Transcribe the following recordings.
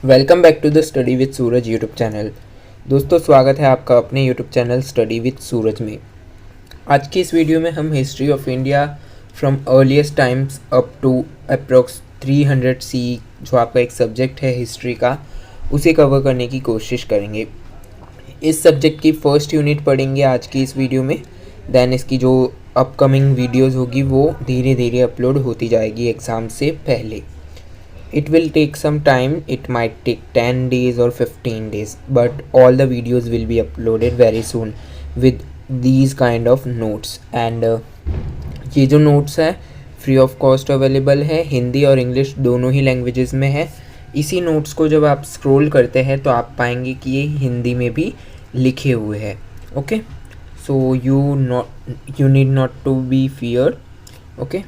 Welcome back to the study with Suraj YouTube channel. दोस्तों, स्वागत है आपका अपने YouTube channel study with Suraj में। आज की इस वीडियो में हम history of India from earliest times up to approx 300 C, जो आपका एक सब्जेक्ट है हिस्ट्री का, उसे कवर करने की कोशिश करेंगे। इस सब्जेक्ट की फर्स्ट यूनिट पढ़ेंगे आज की इस वीडियो में। देन इसकी जो अपकमिंग वीडियोज़ होगी वो धीरे धीरे अपलोड होती जाएगी एग्ज़ाम से पहले। It will take some time, it might take 10 days or 15 days, but all the videos will be uploaded very soon with these kind of notes and ये जो notes है फ्री ऑफ कॉस्ट अवेलेबल है, हिंदी और English दोनों ही languages में है। इसी notes को जब आप स्क्रॉल करते हैं तो आप पाएंगे कि ये हिंदी में भी लिखे हुए हैं। Okay, so you need not to be fear. Okay,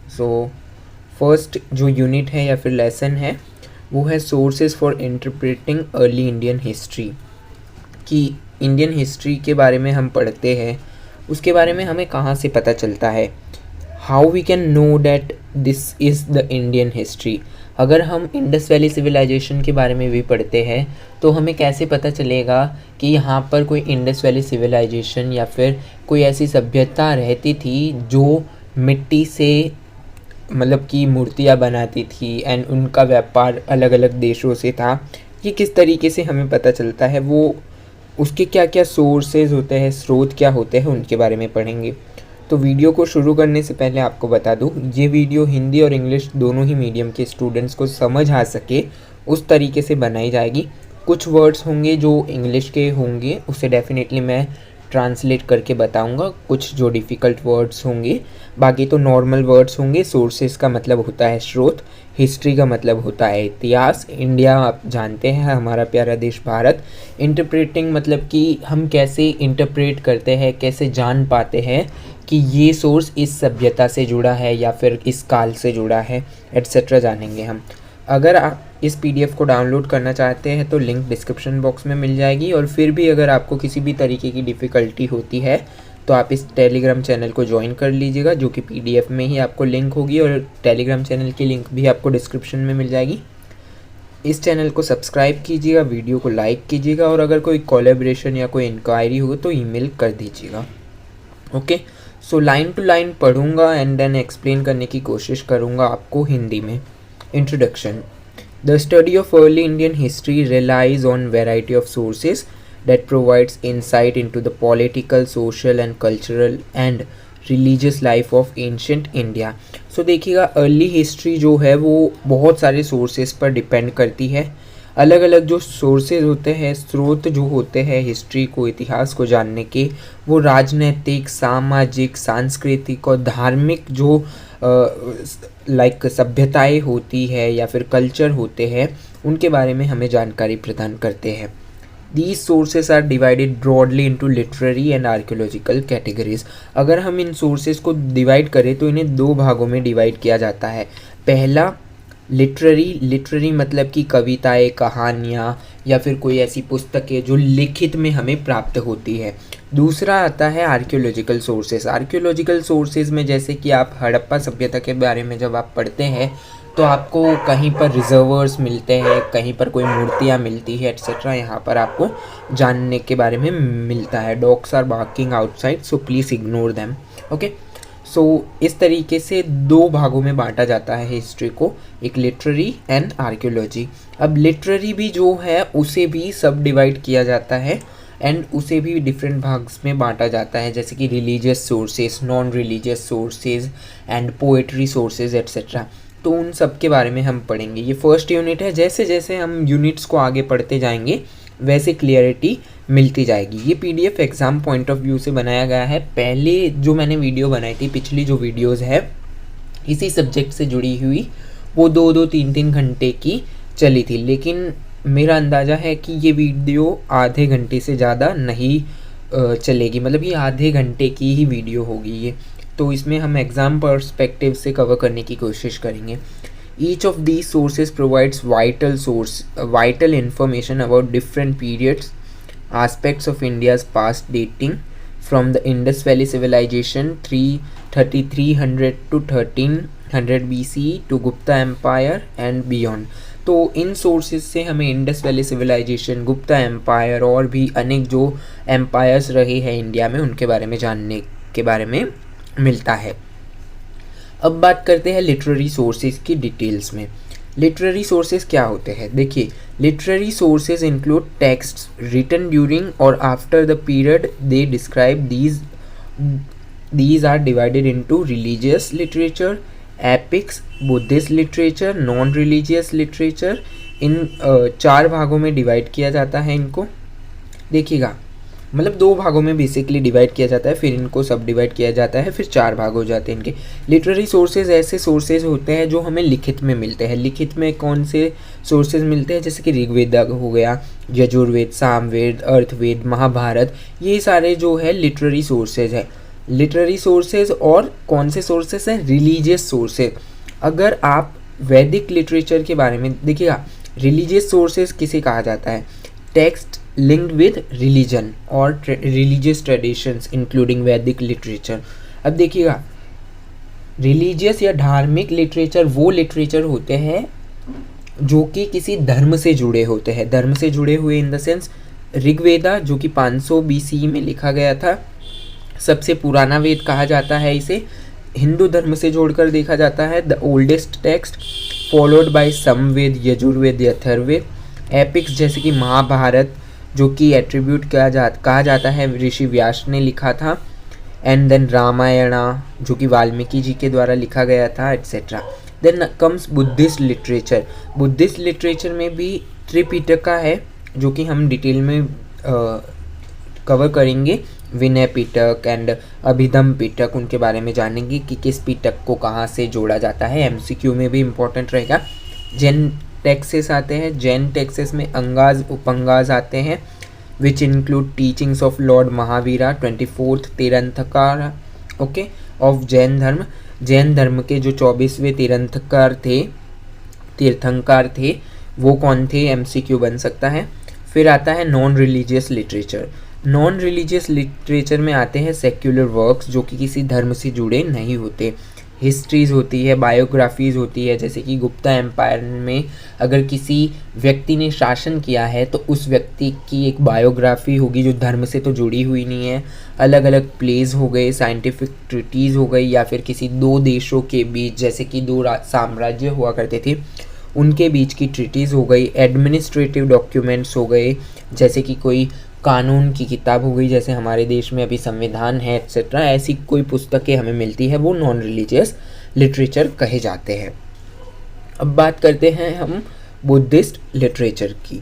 so first जो यूनिट है या फिर लेसन है वो है sources for interpreting early Indian history. कि इंडियन हिस्ट्री के बारे में हम पढ़ते हैं, उसके बारे में हमें कहाँ से पता चलता है, how we can know that this is the Indian history. अगर हम इंडस वैली सिविलाइजेशन के बारे में भी पढ़ते हैं तो हमें कैसे पता चलेगा कि यहाँ पर कोई इंडस वैली सिविलाइजेशन या फिर कोई ऐसी सभ्यता रहती थी जो मिट्टी से मतलब कि मूर्तियाँ बनाती थी एंड उनका व्यापार अलग अलग देशों से था। ये किस तरीके से हमें पता चलता है, वो उसके क्या क्या सोर्सेज होते हैं, स्रोत क्या होते हैं, उनके बारे में पढ़ेंगे। तो वीडियो को शुरू करने से पहले आपको बता दूं, ये वीडियो हिंदी और इंग्लिश दोनों ही मीडियम के स्टूडेंट्स को समझ आ सके उस तरीके से बनाई जाएगी। कुछ वर्ड्स होंगे जो इंग्लिश के होंगे, उसे डेफिनेटली मैं ट्रांसलेट करके बताऊंगा। कुछ जो डिफ़िकल्ट वर्ड्स होंगे, बाकी तो नॉर्मल वर्ड्स होंगे। सोर्सेज का मतलब होता है स्रोत, हिस्ट्री का मतलब होता है इतिहास, इंडिया आप जानते हैं हमारा प्यारा देश भारत, इंटरप्रेटिंग मतलब कि हम कैसे इंटरप्रेट करते हैं, कैसे जान पाते हैं कि ये सोर्स इस सभ्यता से जुड़ा है या फिर इस काल से जुड़ा है, एट्सेट्रा जानेंगे हम। अगर आप इस पीडीएफ को डाउनलोड करना चाहते हैं तो लिंक डिस्क्रिप्शन बॉक्स में मिल जाएगी। और फिर भी अगर आपको किसी भी तरीके की डिफ़िकल्टी होती है तो आप इस टेलीग्राम चैनल को ज्वाइन कर लीजिएगा, जो कि पीडीएफ में ही आपको लिंक होगी और टेलीग्राम चैनल की लिंक भी आपको डिस्क्रिप्शन में मिल जाएगी। इस चैनल को सब्सक्राइब कीजिएगा, वीडियो को लाइक कीजिएगा और अगर कोई कोलैबोरेशन या कोई इंक्वायरी हो तो ईमेल कर दीजिएगा। Okay, so line to line पढ़ूंगा एंड देन एक्सप्लेन करने की कोशिश करूंगा आपको हिंदी में। Introduction. The study of early Indian history relies on variety of sources that provides insight into the political, social and cultural and religious life of ancient India. So देखिएगा, early history जो है वो बहुत सारे सोर्सेज पर depend करती है। अलग अलग जो सोर्सेज होते हैं, स्रोत जो होते हैं हिस्ट्री को, इतिहास को जानने के, वो राजनैतिक, सामाजिक, सांस्कृतिक और धार्मिक जो लाइक सभ्यताएं होती है या फिर कल्चर होते हैं, उनके बारे में हमें जानकारी प्रदान करते हैं। These sources are divided broadly into literary and archaeological categories. अगर हम इन सोर्सेज को डिवाइड करें तो इन्हें दो भागों में डिवाइड किया जाता है। पहला लिटरेरी मतलब कि कविताएं, कहानियाँ या फिर कोई ऐसी पुस्तकें जो लिखित में हमें प्राप्त होती है। दूसरा आता है आर्कियोलॉजिकल सोर्सेज। आर्कियोलॉजिकल सोर्सेज में जैसे कि आप हड़प्पा सभ्यता के बारे में जब आप पढ़ते हैं तो आपको कहीं पर रिजर्वर्स मिलते हैं, कहीं पर कोई मूर्तियाँ मिलती है, एट्सेट्रा। यहाँ पर आपको जानने के बारे में मिलता है। Dogs are barking outside so please ignore them. Okay, so इस तरीके से दो भागों में बांटा जाता है हिस्ट्री को, एक लिटरेरी एंड आर्कियोलॉजी। अब लिटरेरी भी जो है उसे भी सब डिवाइड किया जाता है एंड उसे भी डिफरेंट भाग्स में बांटा जाता है, जैसे कि religious sources, non religious sources and poetry sources etcetera. तो उन सब के बारे में हम पढ़ेंगे। ये फर्स्ट यूनिट है। जैसे जैसे हम यूनिट्स को आगे पढ़ते जाएंगे वैसे क्लियरिटी मिलती जाएगी। ये PDF exam point of view से बनाया गया है। पहले जो मैंने वीडियो बनाई थी, पिछली जो वीडियोज़ है इसी सब्जेक्ट से जुड़ी हुई, वो 2-3 घंटे की चली थी, लेकिन मेरा अंदाज़ा है कि ये वीडियो आधे घंटे से ज़्यादा नहीं चलेगी, मतलब ये आधे घंटे की ही वीडियो होगी ये। तो इसमें हम एग्ज़ाम पर्सपेक्टिव से कवर करने की कोशिश करेंगे। Each of these sources provides vital information about different periods, aspects of India's past dating from the Indus Valley Civilization 3300 to 1300 BC to Gupta Empire and beyond. तो इन सोर्सेज से हमें Indus valley civilisation, Gupta empire और भी अनेक जो empires रहे हैं India में उनके बारे में जानने के बारे में मिलता है। अब बात करते हैं लिटरेरी सोर्सेज की डिटेल्स में। लिटरेरी सोर्सेज क्या होते हैं? देखिए, literary sources include texts written during और after the period they describe these are divided into religious literature, epics, Buddhist literature, non-religious literature। इन 4 भागों में डिवाइड किया जाता है इनको। देखिएगा, मतलब 2 भागों में बेसिकली डिवाइड किया जाता है, फिर इनको सब डिवाइड किया जाता है, फिर 4 भाग हो जाते हैं इनके। लिटरेरी सोर्सेज ऐसे सोर्सेज होते हैं जो हमें लिखित में मिलते हैं। लिखित में कौन से सोर्सेज मिलते हैं? जैसे कि ऋग्वेद हो गया, यजुर्वेद, सामवेद, अर्थवेद, महाभारत, ये सारे जो है लिटरेरी सोर्सेज है। लिटरेरी सोर्सेज और कौन से सोर्सेज हैं? Religious sources. अगर आप वैदिक लिटरेचर के बारे में देखिएगा, रिलीजियस सोर्सेज किसे कहा जाता है? टेक्स्ट लिंक्ड विद रिलीजन और रिलीजियस ट्रेडिशंस इंक्लूडिंग वैदिक लिटरेचर। अब देखिएगा, रिलीजियस या धार्मिक लिटरेचर वो लिटरेचर होते हैं जो कि किसी धर्म से जुड़े होते हैं। धर्म से जुड़े हुए इन द सेंस ऋग्वेदा जो कि 500 BCE में लिखा गया था, सबसे पुराना वेद कहा जाता है इसे। हिंदू धर्म से जोड़कर देखा जाता है, the oldest text, followed by Samaveda, Yajurveda, Atharvaveda. Epics जैसे कि महाभारत जो कि एट्रीब्यूट कहा जाता है ऋषि व्यास ने लिखा था। एंड देन रामायणा जो कि वाल्मीकि जी के द्वारा लिखा गया था, etcetera. Then comes Buddhist literature. Buddhist literature में भी त्रिपिटका है जो कि हम डिटेल में कवर करेंगे। विनय पिटक एंड अभिधम पिटक, उनके बारे में जानेंगे कि किस पिटक को कहाँ से जोड़ा जाता है। MCQ में भी इम्पोर्टेंट रहेगा। जैन टेक्सेस आते हैं। जैन टेक्सेस में अंगाज, उपंगाज आते हैं which include teachings of Lord Mahavira, 24th तीर्थंकर ओके ऑफ जैन धर्म। जैन धर्म के जो 24वें तीर्थंकर थे वो कौन थे? MCQ बन सकता है। फिर आता है non religious literature. Non religious literature में आते हैं सेक्युलर वर्क्स जो कि किसी धर्म से जुड़े नहीं होते। हिस्ट्रीज़ होती है, बायोग्राफीज़ होती है, जैसे कि गुप्ता एम्पायर में अगर किसी व्यक्ति ने शासन किया है तो उस व्यक्ति की एक बायोग्राफी होगी जो धर्म से तो जुड़ी हुई नहीं है। अलग अलग प्लेज हो गए, साइंटिफिक ट्रिटीज़ हो गई, या फिर किसी 2 देशों के बीच, जैसे कि 2 साम्राज्य हुआ करते थे उनके बीच की ट्रिटीज़ हो गई। एडमिनिस्ट्रेटिव डॉक्यूमेंट्स हो गए, जैसे कि कोई कानून की किताब हो गई, जैसे हमारे देश में अभी संविधान है, एट्सेट्रा। ऐसी कोई पुस्तकें हमें मिलती है, वो नॉन रिलीजियस लिटरेचर कहे जाते हैं। अब बात करते हैं हम बुद्धिस्ट लिटरेचर की।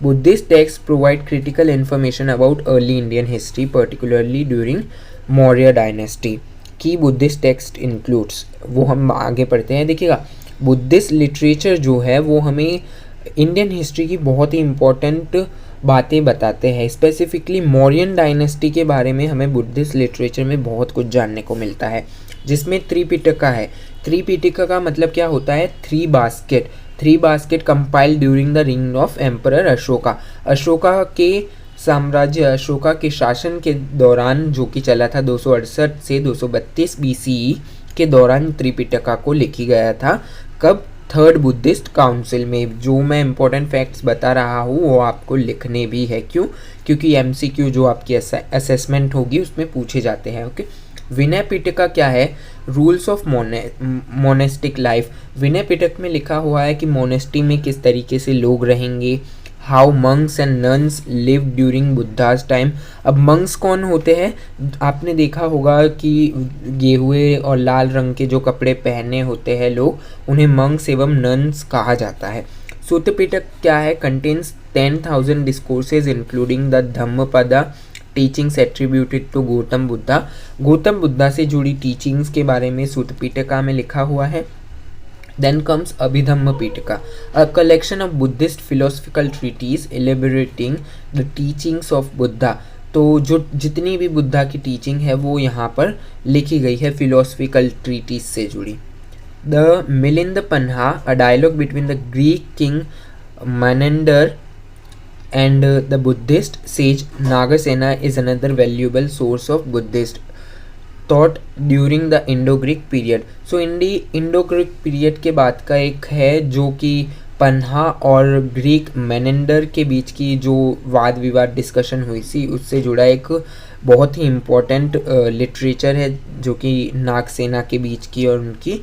Buddhist text provide critical information about early Indian history, particularly during Maurya dynasty. की बुद्धिस्ट टेक्स्ट इंक्लूड्स, वो हम आगे पढ़ते हैं। देखिएगा, बुद्धिस्ट लिटरेचर जो है वो हमें इंडियन हिस्ट्री की बहुत ही इम्पोर्टेंट बातें बताते हैं। स्पेसिफिकली मौर्यन डायनेस्टी के बारे में हमें बुद्धिस्ट लिटरेचर में बहुत कुछ जानने को मिलता है, जिसमें त्रिपिटका है। त्रिपिटका का मतलब क्या होता है? 3 basket. 3 basket compiled during the ring of emperor Ashoka. Ashoka के साम्राज्य, अशोका के शासन के दौरान जो कि चला था 268 से 232 BCE के दौरान त्रिपिटका को लिखी गया था। कब? 3rd बुद्धिस्ट काउंसिल में। जो मैं इंपॉर्टेंट फैक्ट्स बता रहा हूँ वो आपको लिखने भी है। क्यों? क्योंकि MCQ जो आपकी असेसमेंट होगी उसमें पूछे जाते हैं। ओके, विनय पिटका क्या है? Rules of monastic life. Vinaya Pitaka में लिखा हुआ है कि मोनेस्टी में किस तरीके से लोग रहेंगे। How monks and nuns live during Buddha's time. अब मंक्स कौन होते हैं? आपने देखा होगा कि गेहुए और लाल रंग के जो कपड़े पहने होते हैं लोग, उन्हें मंक्स एवं नन्स कहा जाता है। सूत्र पिटक क्या है? Contains 10,000 discourses including the Dhammapada teachings attributed to Gautama Buddha. Gautama Buddha से जुड़ी टीचिंग्स के बारे में सूत्र पिटका में लिखा हुआ है। Then comes Abhidhamma Pitaka, a collection of Buddhist philosophical treatises elaborating the teachings of Buddha। तो जो जितनी भी बुद्धा की टीचिंग है वो यहाँ पर लिखी गई है फिलोसफिकल ट्रीटीज से जुड़ी। The Milinda Panha, a dialogue between the Greek king Menander and the Buddhist sage Nagasena is another valuable source of Buddhist thought during the Indo Greek period. So Indo Greek period के बाद का एक है जो कि पन्हा और ग्रीक मेनेंडर के बीच की जो वाद विवाद डिस्कशन हुई थी उससे जुड़ा एक बहुत ही इम्पोर्टेंट लिटरेचर है जो कि नागसेना के बीच की और उनकी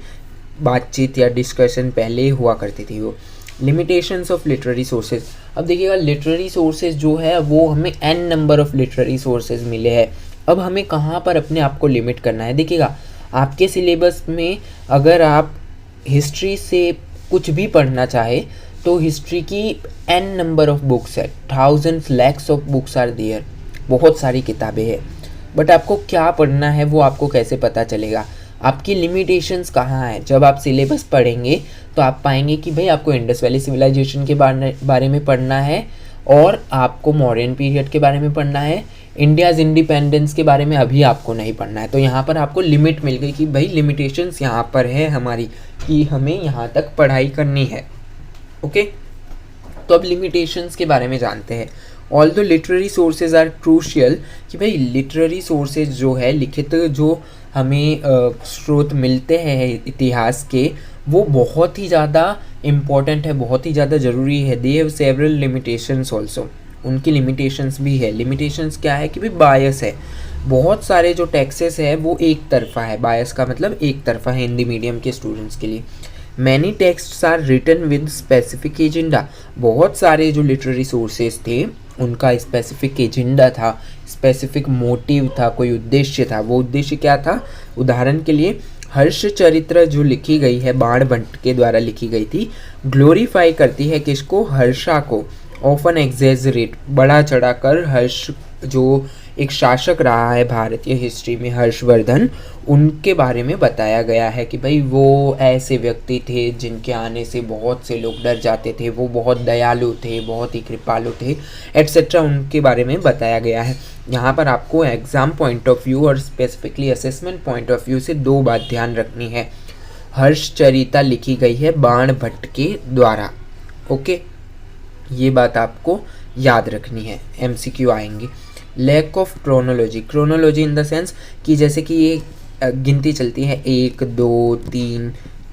बातचीत या डिस्कशन पहले हुआ करती थी। वो लिमिटेशंस ऑफ लिटरेरी सोर्सेज। अब देखिएगा लिटरेरी सोर्सेज जो है वो हमें n number of literary sources मिले हैं। अब हमें कहाँ पर अपने आप को लिमिट करना है। देखिएगा आपके सिलेबस में अगर आप हिस्ट्री से कुछ भी पढ़ना चाहे तो हिस्ट्री की n नंबर ऑफ बुक्स है, thousands lakhs of books are there, बहुत सारी किताबें हैं। बट आपको क्या पढ़ना है वो आपको कैसे पता चलेगा, आपकी लिमिटेशंस कहाँ है। जब आप सिलेबस पढ़ेंगे तो आप पाएंगे कि भाई आपको इंडस वैली सिविलाइजेशन के बारे में पढ़ना है और आपको मॉडर्न पीरियड के बारे में पढ़ना है, इंडियाज़ इंडिपेंडेंस के बारे में अभी आपको नहीं पढ़ना है। तो यहाँ पर आपको लिमिट मिल गई कि भाई लिमिटेशंस यहाँ पर है हमारी कि हमें यहाँ तक पढ़ाई करनी है। ओके, तो अब लिमिटेशंस के बारे में जानते हैं। ऑल दो लिटरेरी सोर्सेज आर क्रूशियल, कि भाई लिटरेरी सोर्सेज जो है, लिखित जो हमें स्रोत मिलते हैं इतिहास के, वो बहुत ही ज़्यादा इम्पॉर्टेंट है, बहुत ही ज़्यादा ज़रूरी है। They have several limitations also, उनकी लिमिटेशंस भी है। लिमिटेशंस क्या है कि भाई बायस है, बहुत सारे जो टेक्सेस है वो एक तरफा है। बायस का मतलब एक तरफा है हिंदी मीडियम के स्टूडेंट्स के लिए। Many texts are written with specific agenda, बहुत सारे जो लिटरेरी सोर्सेज थे उनका स्पेसिफिक एजेंडा था, स्पेसिफिक मोटिव था, कोई उद्देश्य था। वो उद्देश्य क्या था, उदाहरण के लिए हर्ष चरित्र जो लिखी गई है, बाणभट्ट के द्वारा लिखी गई थी, ग्लोरीफाई करती है किसको, हर्षा को। ऑफन एग्जेजरेट, बड़ा चढ़ाकर हर्ष जो एक शासक रहा है भारतीय हिस्ट्री में, हर्षवर्धन, उनके बारे में बताया गया है कि भाई वो ऐसे व्यक्ति थे जिनके आने से बहुत से लोग डर जाते थे, वो बहुत दयालु थे, बहुत ही कृपालु थे, एट्सेट्रा, उनके बारे में बताया गया है। यहाँ पर आपको एग्ज़ाम पॉइंट ऑफ व्यू और specifically assessment point of view से दो बात ध्यान रखनी है। हर्षचरिता लिखी गई है बाणभट्ट के द्वारा। ओके, ये बात आपको याद रखनी है, MCQ आएंगे। Lack of chronology, chronology in the sense कि जैसे कि ये गिनती चलती है 1 2 3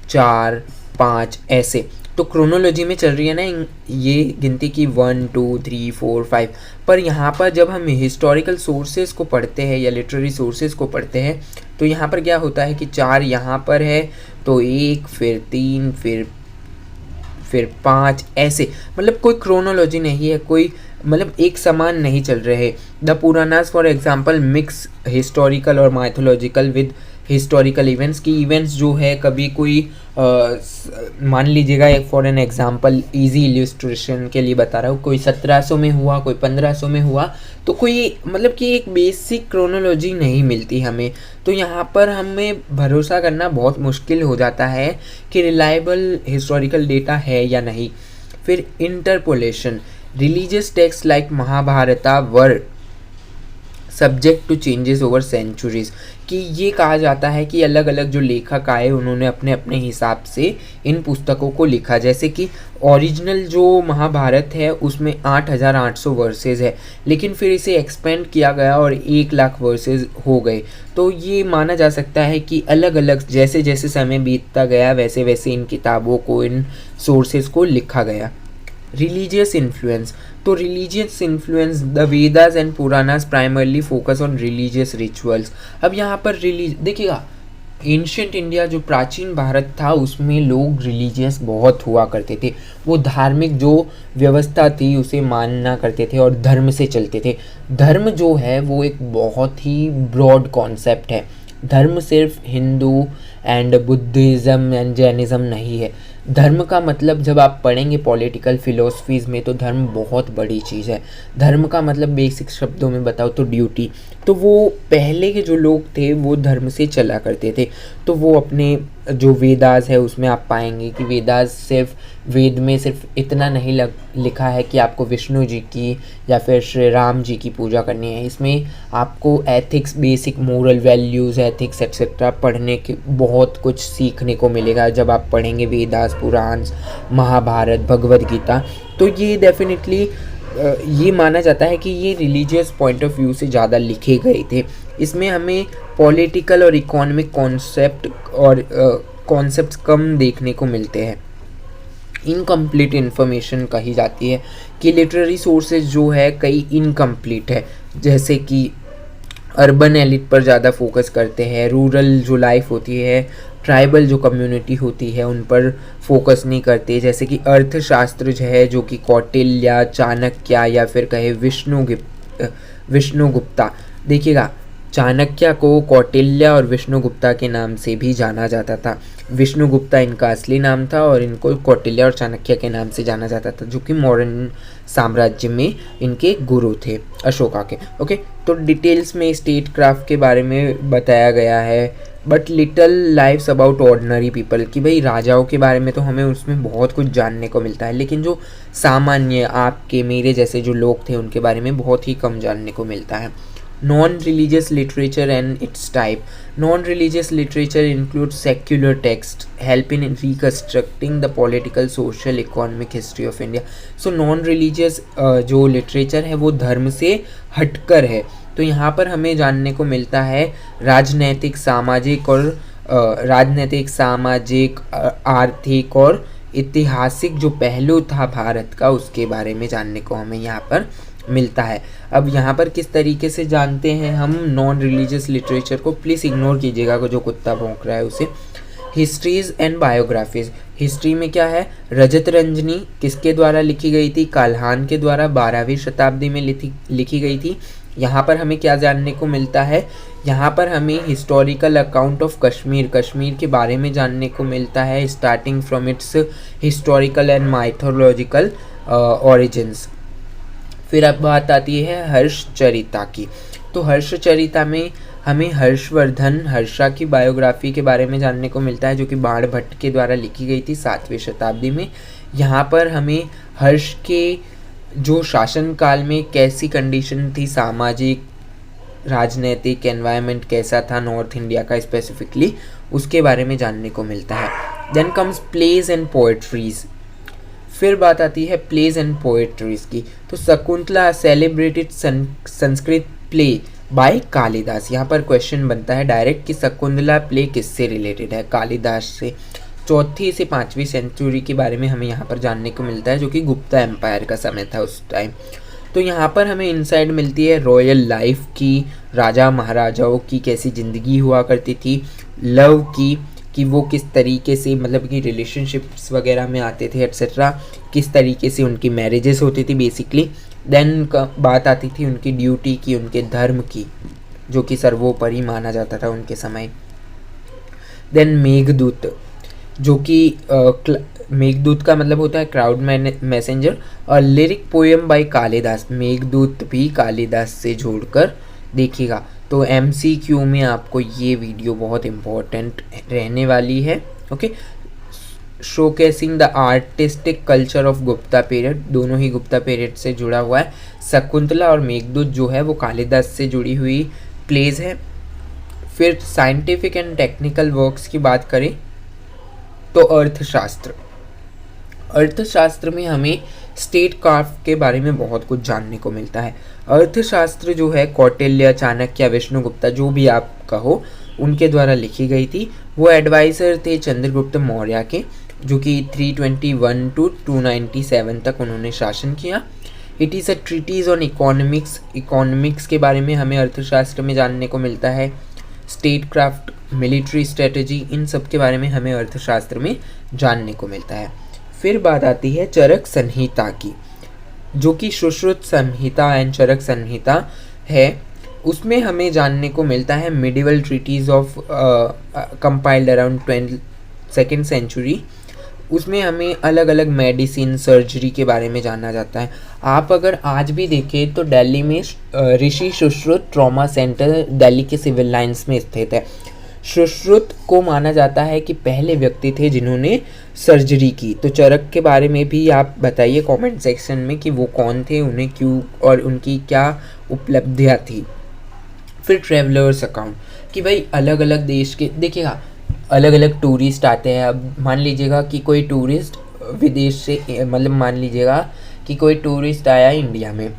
4 5 ऐसे, तो क्रोनोलॉजी में चल रही है ना ये गिनती की 1 2 3 4 5, पर यहाँ पर जब हम हिस्टोरिकल सोर्सेज को पढ़ते हैं या लिटरेरी सोर्सेज को पढ़ते हैं तो यहाँ पर क्या होता है कि 4 यहाँ पर है तो 1 फिर 3 फिर 5 ऐसे, मतलब कोई क्रोनोलॉजी नहीं है, कोई मतलब एक समान नहीं चल रहे। The Puranas for example mix historical और माइथोलॉजिकल विद हिस्टोरिकल इवेंट्स, की इवेंट्स जो है कभी कोई मान लीजिएगा एक for an example easy illustration के लिए बता रहा हूँ, कोई 1700 में हुआ, कोई 1500 में हुआ, तो कोई मतलब कि एक बेसिक क्रोनोलॉजी नहीं मिलती हमें। तो यहाँ पर हमें भरोसा करना बहुत मुश्किल हो जाता है कि रिलायबल हिस्टोरिकल डेटा है या नहीं। फिर interpolation, religious text like Mahabharata were subject to changes over centuries, कि ये कहा जाता है कि अलग अलग जो लेखक आए उन्होंने अपने अपने हिसाब से इन पुस्तकों को लिखा। जैसे कि ओरिजिनल जो महाभारत है उसमें 8800 वर्सेज है, लेकिन फिर इसे एक्सपेंड किया गया और 1 लाख वर्सेज हो गए। तो ये माना जा सकता है कि अलग अलग जैसे जैसे समय बीतता गया वैसे वैसे इन किताबों को, इन सोर्सेज को लिखा गया। रिलीजियस इन्फ्लुएंस, तो religious influence, the Vedas and Puranas primarily focus on religious rituals. अब यहाँ पर देखिएगा एंशिएंट इंडिया जो प्राचीन भारत था उसमें लोग रिलीजियस बहुत हुआ करते थे, वो धार्मिक जो व्यवस्था थी उसे मानना करते थे और धर्म से चलते थे। धर्म जो है वो एक बहुत ही ब्रॉड कॉन्सेप्ट है, धर्म सिर्फ Hindu and Buddhism and Jainism नहीं है। धर्म का मतलब जब आप पढ़ेंगे पॉलिटिकल फिलोसफीज़ में तो धर्म बहुत बड़ी चीज़ है। धर्म का मतलब बेसिक शब्दों में बताओ तो ड्यूटी। तो वो पहले के जो लोग थे वो धर्म से चला करते थे, तो वो अपने जो वेदास है उसमें आप पाएंगे कि वेदास सिर्फ वेद में सिर्फ इतना नहीं लिखा है कि आपको विष्णु जी की या फिर श्री राम जी की पूजा करनी है। इसमें आपको ethics, basic moral values, ethics etcetera पढ़ने के बहुत कुछ सीखने को मिलेगा जब आप पढ़ेंगे वेदास, पुराण, महाभारत, भगवद गीता। तो ये डेफिनेटली ये माना जाता है कि ये रिलीजियस पॉइंट ऑफ व्यू से ज़्यादा लिखे गए थे। इसमें हमें पॉलिटिकल और इकोनॉमिक कॉन्सेप्ट और कॉन्सेप्ट्स कम देखने को मिलते हैं। इनकम्प्लीट इन्फॉर्मेशन कही जाती है कि लिटरेरी सोर्सेज जो है कई इनकम्प्लीट है, जैसे कि अर्बन एलिट पर ज़्यादा फोकस करते हैं, रूरल जो लाइफ होती है, ट्राइबल जो कम्युनिटी होती है उन पर फोकस नहीं करते, जैसे कि अर्थशास्त्र जो है जो कि कौटिल्य, चाणक्य या फिर कहे विष्णुगुप्ता। देखिएगा, चाणक्य को कौटिल्य और विष्णुगुप्ता के नाम से भी जाना जाता था। विष्णुगुप्ता इनका असली नाम था और इनको कौटिल्य और चाणक्य के नाम से जाना जाता था, जो कि मौर्य साम्राज्य में इनके गुरु थे, अशोका के। ओके, तो डिटेल्स में स्टेट क्राफ्ट के बारे में बताया गया है, but little lives about ordinary people, कि भाई राजाओं के बारे में तो हमें उसमें बहुत कुछ जानने को मिलता है, लेकिन जो सामान्य आपके मेरे जैसे जो लोग थे उनके बारे में बहुत ही कम जानने को मिलता है। Non-religious literature and its type. Non-religious literature includes secular text, help in reconstructing the political, social, economic history of India. So non-religious जो literature है वो धर्म से हटकर है, तो यहाँ पर हमें जानने को मिलता है राजनैतिक, सामाजिक, आर्थिक और ऐतिहासिक जो पहलू था भारत का, उसके बारे में जानने को हमें यहाँ पर मिलता है। अब यहाँ पर किस तरीके से जानते हैं हम नॉन रिलीजियस लिटरेचर को, प्लीज़ इग्नोर कीजिएगा जो कुत्ता भौंक रहा है उसे। हिस्ट्रीज एंड बायोग्राफीज, हिस्ट्री में क्या है, रजत रंजनी किसके द्वारा लिखी गई थी, काल्हान के द्वारा 12वीं शताब्दी में लिखी गई थी। यहाँ पर हमें क्या जानने को मिलता है, यहाँ पर हमें historical account of Kashmir, Kashmir के बारे में जानने को मिलता है, starting from its historical and mythological origins. फिर अब बात आती है हर्षचरिता की, तो हर्षचरिता में हमें हर्षवर्धन हर्षा की बायोग्राफी के बारे में जानने को मिलता है, जो कि बाणभट्ट के द्वारा लिखी गई थी 7वीं शताब्दी में। यहाँ पर हमें हर्ष के जो शासनकाल में कैसी कंडीशन थी, सामाजिक, राजनीतिक एनवायरनमेंट कैसा था नॉर्थ इंडिया का स्पेसिफिकली, उसके बारे में जानने को मिलता है। Then comes plays and poetries, फिर बात आती है प्लेज एंड पोएट्रीज की, तो Shakuntala celebrated Sanskrit play by Kalidasa. यहाँ पर क्वेश्चन बनता है डायरेक्ट कि शकुंतला प्ले किससे रिलेटेड है, कालिदास से। 4वीं से 5वीं सेंचुरी के बारे में हमें यहाँ पर जानने को मिलता है, जो कि गुप्ता एम्पायर का समय था उस टाइम। तो यहाँ पर हमें इनसाइट मिलती है रॉयल लाइफ की, राजा महाराजाओं की कैसी ज़िंदगी हुआ करती थी, लव की कि वो किस तरीके से मतलब कि रिलेशनशिप्स वगैरह में आते थे एट्सेट्रा, किस तरीके से उनकी मैरिजेस होती थी बेसिकली। देन बात आती थी उनकी ड्यूटी की, उनके धर्म की, जो कि सर्वोपरि माना जाता था उनके समय। देन मेघदूत, जो कि मेघदूत का मतलब होता है क्राउड मैसेंजर, और lyric poem by Kalidas, Meghdoot भी कालिदास से जोड़कर देखिएगा। तो MCQ में आपको ये वीडियो बहुत इम्पोर्टेंट रहने वाली है। Okay, showcasing the artistic culture of Gupta period, दोनों ही गुप्ता पीरियड से जुड़ा हुआ है। शकुंतला और मेघदूत जो है वो कालिदास से जुड़ी हुई प्लेज है। फिर साइंटिफिक एंड टेक्निकल वर्क्स की बात करें तो अर्थशास्त्र, अर्थशास्त्र में हमें स्टेट क्राफ्ट के बारे में बहुत कुछ जानने को मिलता है। अर्थशास्त्र जो है कौटिल्य, चाणक्य, विष्णुगुप्ता, जो भी आप कहो, उनके द्वारा लिखी गई थी। वो एडवाइज़र थे चंद्रगुप्त मौर्य के, जो कि 321 to 297 तक उन्होंने शासन किया। It is a treatise on economics, economics के बारे में हमें अर्थशास्त्र में जानने को मिलता है। स्टेट क्राफ्ट, मिलिट्री स्ट्रेटजी, इन सब के बारे में हमें अर्थशास्त्र में जानने को मिलता है। फिर बात आती है चरक संहिता की, जो कि सुश्रुत संहिता एंड चरक संहिता है। उसमें हमें जानने को मिलता है medieval treatise of compiled around 22nd century. उसमें हमें अलग अलग मेडिसिन, सर्जरी के बारे में जाना जाता है। आप अगर आज भी देखें तो दिल्ली में ऋषि सुश्रुत ट्रॉमा सेंटर दिल्ली के सिविल लाइंस में स्थित है। सुश्रुत को माना जाता है कि पहले व्यक्ति थे जिन्होंने सर्जरी की। तो चरक के बारे में भी आप बताइए कमेंट सेक्शन में कि वो कौन थे, उन्हें क्यों और उनकी क्या उपलब्धियाँ थी। फिर ट्रेवलर्स अकाउंट, कि भाई अलग अलग देश के, देखिएगा अलग अलग टूरिस्ट आते हैं। अब मान लीजिएगा कि कोई टूरिस्ट विदेश से, मतलब मान लीजिएगा कि कोई टूरिस्ट आया इंडिया में,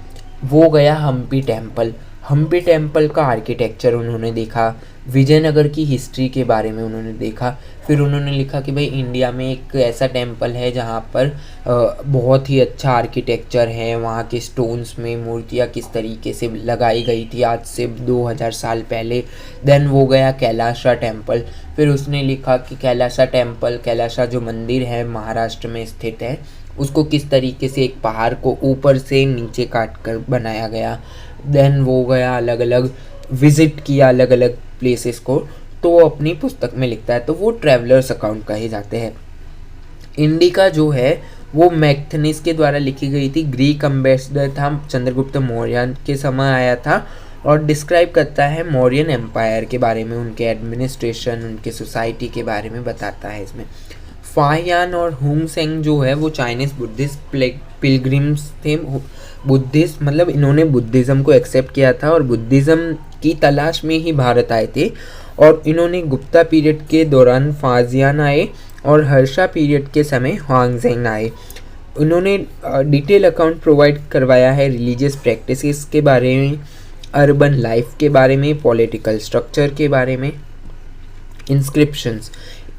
वो गया हम्पी टेम्पल। हम्पी टेम्पल का आर्किटेक्चर उन्होंने देखा, विजयनगर की हिस्ट्री के बारे में उन्होंने देखा। फिर उन्होंने लिखा कि भाई इंडिया में एक ऐसा टेम्पल है जहाँ पर बहुत ही अच्छा आर्किटेक्चर है, वहाँ के स्टोन्स में मूर्तियाँ किस तरीके से लगाई गई थी आज से 2000 साल पहले। देन वो गया कैलाशा टेम्पल। फिर उसने लिखा कि कैलाशा टेम्पल, कैलाशा जो मंदिर है महाराष्ट्र में स्थित है, उसको किस तरीके से एक पहाड़ को ऊपर से नीचे काट कर बनाया गया। देन वो गया अलग अलग विज़िट किया अलग अलग प्लेसेस को, तो वो अपनी पुस्तक में लिखता है, तो वो ट्रैवलर्स अकाउंट कहे जाते हैं। इंडिका जो है वो मैग्थनीज के द्वारा लिखी गई थी, ग्रीक अम्बेसडर था, चंद्रगुप्त मौर्य के समय आया था और डिस्क्राइब करता है मौर्यन एम्पायर के बारे में, उनके एडमिनिस्ट्रेशन, उनके सोसाइटी के बारे में बताता है इसमें। फाहियान और हुंगसेंग जो है वो चाइनीज़ बुद्धिस्ट पिलग्रिम्स थे। बुद्धिस्ट मतलब इन्होंने बुद्धिज़्म को एक्सेप्ट किया था और बुद्धिज़्म की तलाश में ही भारत आए थे। और इन्होंने गुप्ता पीरियड के दौरान फाजियान आए और हर्षा पीरियड के समय हुआंगजेंग आए। उन्होंने डिटेल अकाउंट प्रोवाइड करवाया है रिलीजियस प्रैक्टिसेस के बारे में, अर्बन लाइफ के बारे में, पॉलिटिकल स्ट्रक्चर के बारे में। इंस्क्रिप्शंस,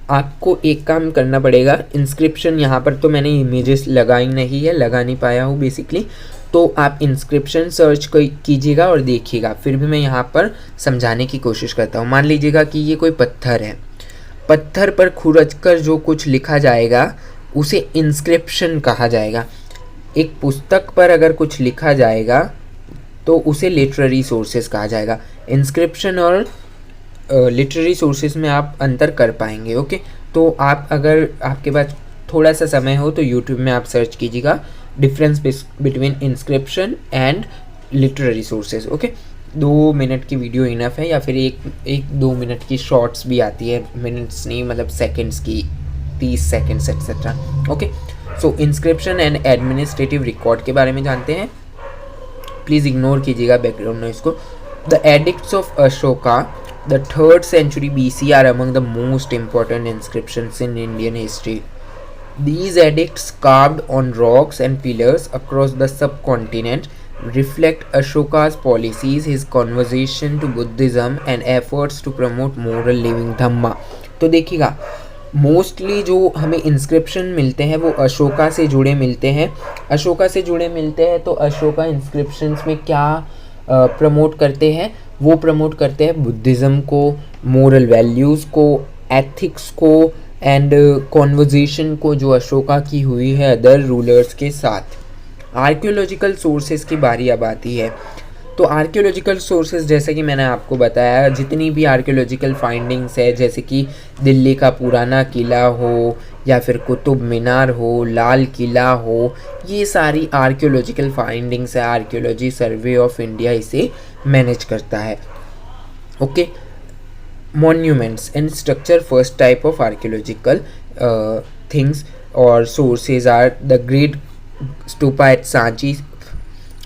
आपको एक काम करना पड़ेगा, इंस्क्रिप्शन यहाँ पर तो मैंने इमेजेस लगाई नहीं है, लगा नहीं पाया हूँ बेसिकली, तो आप इंस्क्रिप्शन सर्च कीजिएगा और देखिएगा। फिर भी मैं यहाँ पर समझाने की कोशिश करता हूँ। मान लीजिएगा कि ये कोई पत्थर है, पत्थर पर खुरच कर जो कुछ लिखा जाएगा उसे इंस्क्रिप्शन कहा जाएगा। एक पुस्तक पर अगर कुछ लिखा जाएगा तो उसे लिटरेरी सोर्सेस कहा जाएगा। इंस्क्रिप्शन और लिटरेरी सोर्सेस में आप अंतर कर पाएंगे। ओके, तो आप अगर आपके पास थोड़ा सा समय हो तो यूट्यूब में आप सर्च कीजिएगा difference between inscription and literary sources. Okay, 2 minute की वीडियो इनफ है, या फिर एक 2 मिनट की शॉर्ट्स भी आती है, मिनट्स नहीं मतलब सेकंड्स की, 30 seconds etcetera. Okay, so inscription and administrative record के बारे में जानते हैं। प्लीज़ इग्नोर कीजिएगा बैकग्राउंड नॉइस को। The addicts of Ashoka the 3rd century BC are among the most important inscriptions in Indian history. These edicts carved on rocks and pillars across the subcontinent reflect Ashoka's policies, his conversion to Buddhism and efforts to promote moral living Dhamma. तो देखिएगा mostly जो हमें inscription मिलते हैं वो अशोका से जुड़े मिलते हैं। अशोका से जुड़े मिलते हैं तो अशोका इंस्क्रिप्शंस में क्या प्रमोट करते हैं? वो प्रमोट करते हैं बुद्धिज़्म को, मोरल वैल्यूज़ को, एथिक्स को एंड कॉन्वर्जेशन को जो अशोका की हुई है अदर रूलर्स के साथ। आर्कियोलॉजिकल सोर्सेज की बारी अब आती है। तो आर्कियोलॉजिकल सोर्सेज जैसे कि मैंने आपको बताया, जितनी भी आर्कियोलॉजिकल फाइंडिंग्स है, जैसे कि दिल्ली का पुराना किला हो या फिर कुतुब मीनार हो, लाल किला हो, ये सारी आर्कियोलॉजिकल फाइंडिंग्स है। आर्कियोलॉजी सर्वे ऑफ इंडिया इसे मैनेज करता है। Okay, monuments and structure, first type of archaeological things और sources are the great stupa at Sanchi,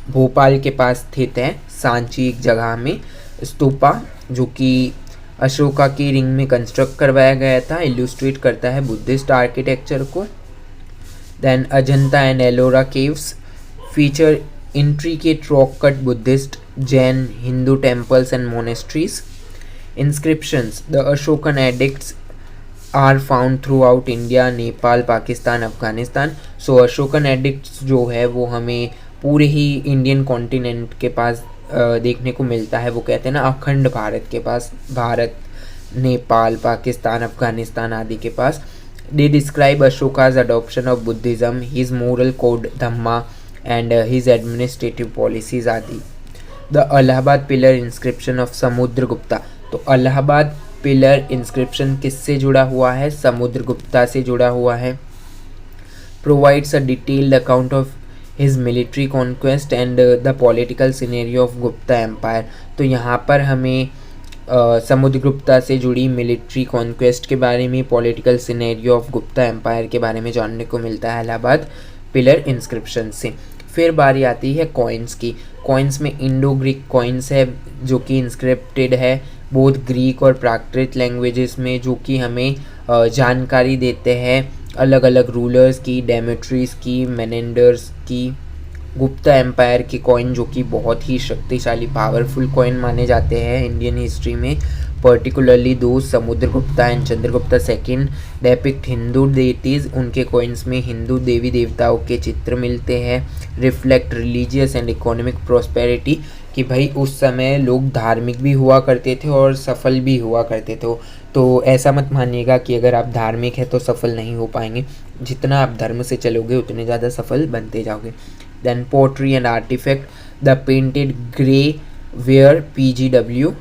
Bhopal के पास स्थित है सांची एक जगह में स्तूपा, जो कि अशोका की रिंग में कंस्ट्रक्ट करवाया गया था, इल्यूस्ट्रेट करता है बुद्धिस्ट आर्किटेक्चर को। Then Ajanta and Ellora caves feature intricate rock cut Buddhist, Jain, Hindu temples and monasteries. Inscriptions, the Ashokan edicts are found throughout India, Nepal, Pakistan, Afghanistan. So Ashokan edicts जो है वो हमें पूरे ही इंडियन कॉन्टिनेंट के पास देखने को मिलता है। वो कहते हैं ना अखंड भारत के पास, भारत, नेपाल, पाकिस्तान, अफगानिस्तान आदि के पास। They describe Ashoka's adoption of Buddhism, his moral code Dhamma and his administrative policies आदि। The Allahabad pillar inscription of Samudragupta, तो अलाहाबाद पिलर इंस्क्रिप्शन किससे जुड़ा हुआ है? समुद्रगुप्ता से जुड़ा हुआ है। Provides a detailed account of his military conquest and the political scenario of Gupta empire। तो यहाँ पर हमें समुद्रगुप्ता से जुड़ी मिलिट्री कॉन्क्वेस्ट के बारे में, political scenario of Gupta empire के बारे में जानने को मिलता है इलाहाबाद पिलर इंस्क्रिप्शन से। फिर बारी आती है कॉइन्स की। कॉइन्स में इंडो ग्रीक कॉइन्स है जो कि इंस्क्रिप्टेड है बोथ ग्रीक और प्राकृत लैंग्वेजेस में, जो कि हमें जानकारी देते हैं अलग अलग रूलर्स की, डेमेट्रीज की, मेनेंडर्स की, गुप्ता एम्पायर के कॉइन जो कि बहुत ही शक्तिशाली पावरफुल कॉइन माने जाते हैं इंडियन हिस्ट्री में, पर्टिकुलरली दो Samudragupta and Chandragupta second depict Hindu deities. उनके कॉइन्स में हिंदू देवी देवताओं के चित्र मिलते हैं। Reflect religious and economic prosperity, कि भाई उस समय लोग धार्मिक भी हुआ करते थे और सफल भी हुआ करते थे। तो ऐसा मत मानिएगा कि अगर आप धार्मिक हैं तो सफल नहीं हो पाएंगे, जितना आप धर्म से चलोगे उतने ज़्यादा सफल बनते जाओगे। Then pottery and artifact, the painted grey ware PGW,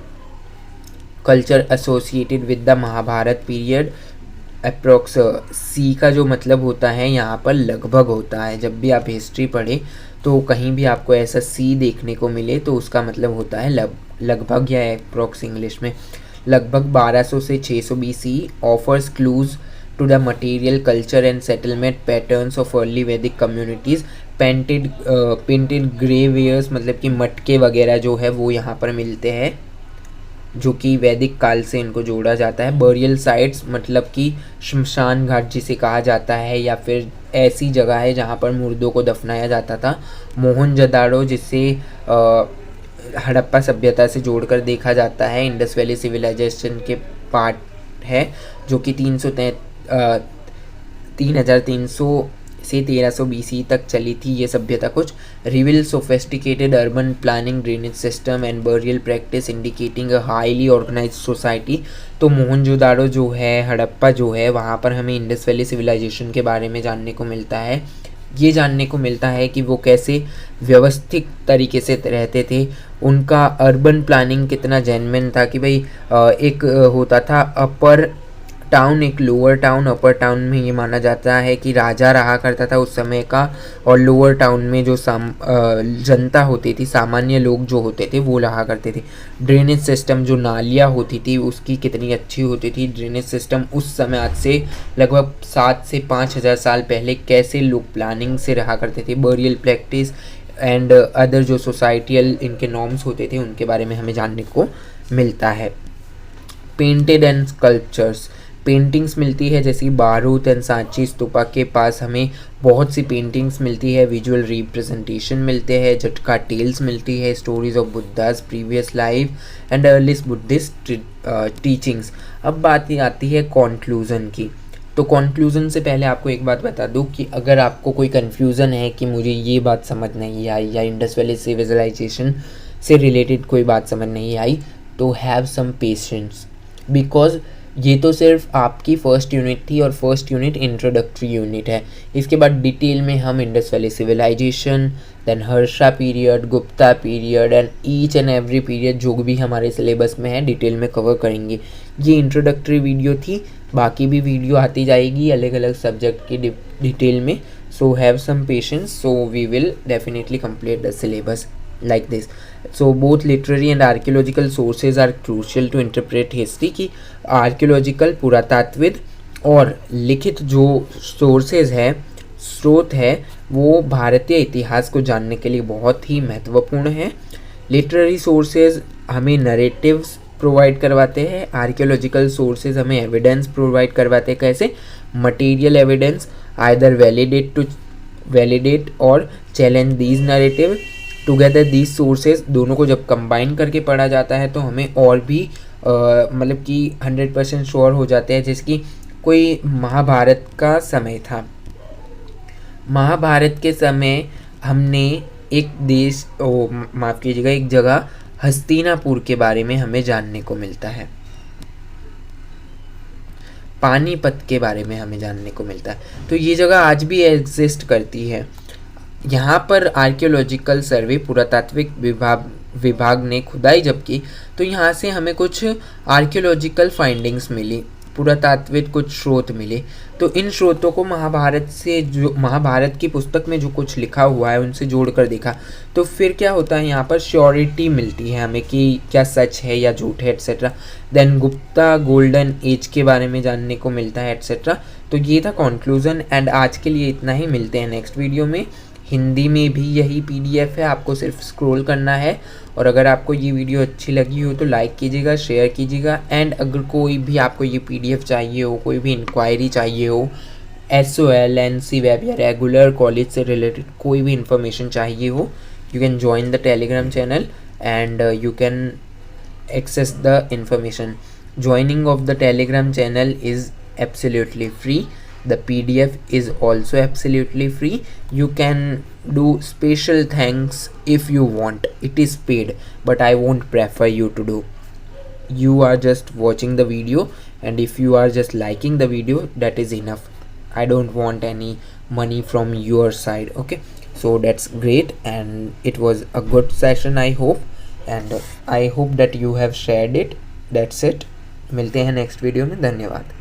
culture associated with the Mahabharata period. Approx C का जो मतलब होता है यहाँ पर लगभग होता है। जब भी आप हिस्ट्री पढ़ें तो कहीं भी आपको ऐसा सी देखने को मिले तो उसका मतलब होता है लगभग या अप्रोक्स इंग्लिश में। लगभग 1200 से 600 BC offers clues to the material culture and settlement patterns of early Vedic communities. Painted grey wares मतलब कि मटके वगैरह जो है वो यहाँ पर मिलते हैं, जो कि वैदिक काल से इनको जोड़ा जाता है। बरियल साइट्स मतलब कि शमशान घाट जिसे कहा जाता है, या फिर ऐसी जगह है जहाँ पर मुर्दों को दफनाया जाता था। मोहनजोदाड़ो जिसे हड़प्पा सभ्यता से जोड़कर देखा जाता है, इंडस वैली सिविलाइजेशन के पार्ट है, जो कि 3300 से 1300 BC तक चली थी ये सभ्यता कुछ। Reveal sophisticated urban planning, drainage system and burial practice indicating a highly organised society. तो मोहनजोदाड़ो जो है, हड़प्पा जो है, वहाँ पर हमें इंडस वैली सिविलाइजेशन के बारे में जानने को मिलता है। ये जानने को मिलता है कि वो कैसे व्यवस्थित तरीके से रहते थे, उनका अर्बन प्लानिंग कितना जेन्युइन था। कि भाई एक होता था अपर टाउन, एक लोअर टाउन। अपर टाउन में ये माना जाता है कि राजा रहा करता था उस समय का, और लोअर टाउन में जो जनता होती थी, सामान्य लोग जो होते थे वो रहा करते थे। ड्रेनेज सिस्टम, जो नालियाँ होती थी उसकी कितनी अच्छी होती थी ड्रेनेज सिस्टम उस समय, आज से लगभग 7 से 5000 साल पहले कैसे लोग प्लानिंग से रहा करते थे। बरियल प्रैक्टिस एंड अदर जो सोसाइटियल इनके नॉर्म्स होते थे उनके बारे में हमें जानने को मिलता है। पेंटेड एंड स्कल्पचर्स, पेंटिंग्स मिलती है, जैसे कि बारूद एंड सांची स्तूपा के पास हमें बहुत सी पेंटिंग्स मिलती है। विजुअल रिप्रेजेंटेशन मिलते हैं, झटका टेल्स मिलती है, stories of Buddhas previous life and earliest Buddhist teachings. अब बात आती है कॉन्क्लूज़न की। तो कॉन्क्लूज़न से पहले आपको एक बात बता दूं कि अगर आपको कोई कन्फ्यूज़न है कि मुझे ये बात समझ नहीं आई या इंडस वैली सिविलाइजेशन से रिलेटेड कोई बात समझ नहीं आई, तो हैव सम पेशेंस, बिकॉज ये तो सिर्फ आपकी फर्स्ट यूनिट थी और फर्स्ट यूनिट इंट्रोडक्टरी यूनिट है। इसके बाद डिटेल में हम Indus valley civilisation, then Harsha period, Gupta period and each and every period जो भी हमारे सिलेबस में है डिटेल में कवर करेंगे। ये इंट्रोडक्टरी वीडियो थी, बाकी भी वीडियो आती जाएगी अलग अलग सब्जेक्ट की डिटेल में। So have some patience, so we will definitely complete the syllabus like this. So both literary and archaeological sources are crucial to interpret history। की आर्कियोलॉजिकल पुरातात्विक और लिखित जो सोर्सेज है, स्रोत है, वो भारतीय इतिहास को जानने के लिए बहुत ही महत्वपूर्ण है। लिटरेरी सोर्सेज हमें नरेटिव्स प्रोवाइड करवाते हैं, आर्कियोलॉजिकल सोर्सेज हमें एविडेंस प्रोवाइड करवाते हैं। कैसे? मटेरियल एविडेंस आइदर वैलिडेट और challenge these narrative together. These sources दोनों को जब कंबाइन करके पढ़ा जाता है तो हमें और भी मतलब कि 100% श्योर हो जाते हैं। जैसे कि कोई महाभारत का समय था, महाभारत के समय हमने एक देश माफ़ कीजिएगा एक जगह हस्तिनापुर के बारे में हमें जानने को मिलता है, पानीपत के बारे में हमें जानने को मिलता है। तो ये जगह आज भी एग्जिस्ट करती है। यहाँ पर आर्कियोलॉजिकल सर्वे पुरातात्विक विभाग ने खुदाई जब की तो यहाँ से हमें कुछ आर्कियोलॉजिकल फाइंडिंग्स मिली, पुरातात्विक कुछ स्रोत मिले। तो इन स्रोतों को महाभारत से, जो महाभारत की पुस्तक में जो कुछ लिखा हुआ है उनसे जोड़कर देखा तो फिर क्या होता है, यहाँ पर श्योरिटी मिलती है हमें कि क्या सच है या झूठ है etcetera. Then Gupta golden age के बारे में जानने को मिलता है एट्सेट्रा। तो ये था कंक्लूजन एंड आज के लिए इतना ही। मिलते हैं नेक्स्ट वीडियो में। हिंदी में भी यही PDF है, आपको सिर्फ स्क्रॉल करना है। और अगर आपको ये वीडियो अच्छी लगी हो तो लाइक कीजिएगा, शेयर कीजिएगा। एंड अगर कोई भी आपको ये PDF चाहिए हो, कोई भी इंक्वायरी चाहिए हो SOL NC वेब या रेगुलर कॉलेज से रिलेटेड कोई भी इंफॉर्मेशन चाहिए हो, you can join the Telegram channel and you can access the information. Joining of the telegram channel is absolutely free. The PDF is also absolutely free. You can do special thanks if you want. It is paid, but I won't prefer you to do. You are just watching the video, and if you are just liking the video, that is enough. I don't want any money from your side. Okay, so that's great, and it was a good session, I hope, and I hope that you have shared it. That's it. मिलते हैं next video में. धन्यवाद.